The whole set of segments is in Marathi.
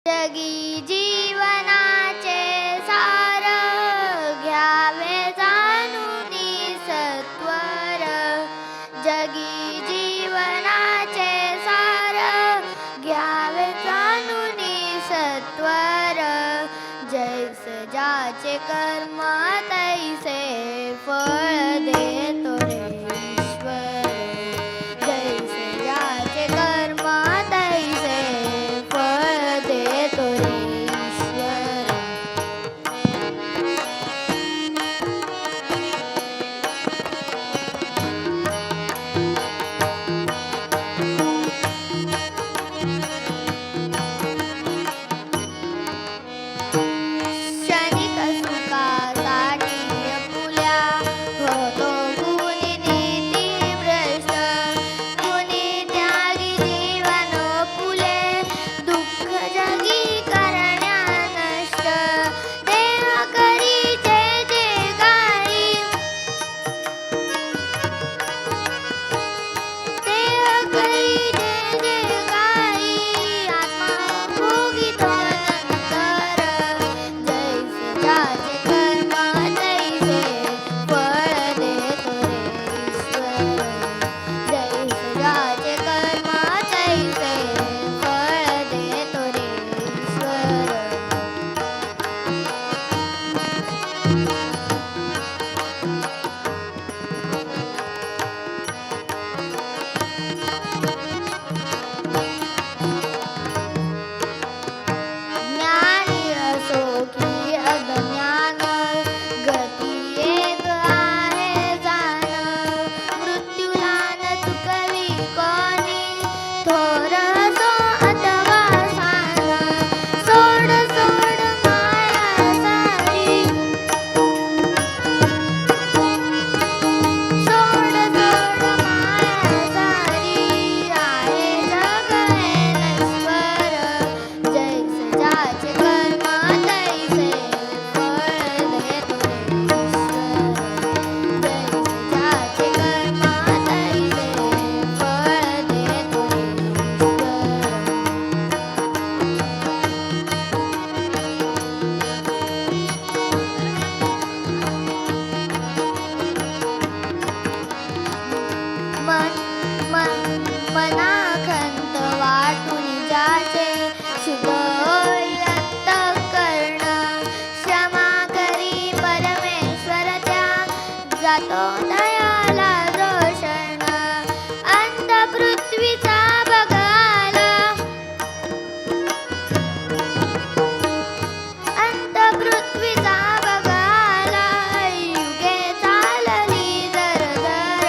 जगी जीवनाचे सार घ्यावे जाणूनी सत्वर. जगी जीवनाचे सार घ्यावे जाणूनी सत्वर. जैसे ज्याचे कर्म तैसे फळ देतो रे ईश्वर. जैसे ज्याचे कर्म तैसे फळ देतो रे ईश्वर. क्षणिक सुखासाठी आपुल्या होतो कुणी नीतिभ्रष्ट. कुणी त्यागी जीवन फुले दुःख जगी करण्या नष्ट. देह करी जे जे काही देह करी जे जे काही आत्मा भोगितो नंतर. जैसे ज्याचे कर्म तैसे फळ देतो रे ईश्वर. जैसे ज्याचे कर्म तैसे फळ देतो रे ईश्वर. ज्ञानी असो की अज्ञान गती एक आहे जाण. मृत्यूला न चुकवी कोणी थोर असो अथवा सान. सोड सोड माया सारी सोड सोड माया सारी आहे जग हे नश्वर. जैसे ज्याचे कर्म तैसे फळ देतो रे ईश्वर. जैसे ज्याचे कर्म तैसे फळ देतो रे ईश्वर. मनाखंत वाटून ज्याचे शुद्ध होई अंतःकरण. क्षमा करी परमेश्वर त्या जातो दयाला जो शरण. अंत पृथ्वीचा बघाला अंत पृथ्वीचा बघाला युगे चालली दरदर.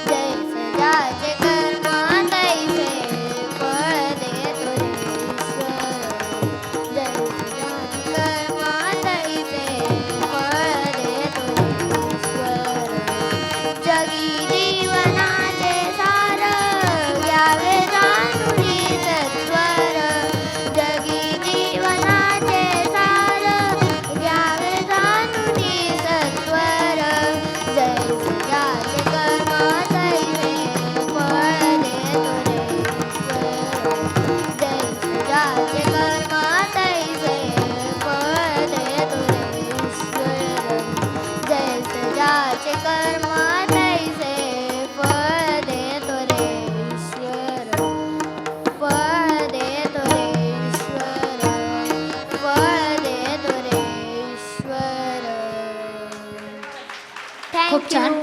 जैसे ज्याचे कर्म तैसे फळ देतो रे ईश्वर. जैसे ज्याचे कर्म तैसे फळ देतो रे ईश्वर. जगी जीवनाचे सार घ्यावे जाणूनी सत्वर. जगी जीवनाचे सार घ्यावे जाणूनी सत्वर. जैसे ज्याचे कर्म तैसे फळ देतो रे ईश्वर. जैसे ज्याचे कर्म तैसे फळ देतो रे ईश्वर. जैसे ज्याचे कर्म तैसे फळ देतो रे ईश्वर. फळ देतो रे ईश्वर. फळ देतो रे ईश्वर. खूप छान. थँक्यू.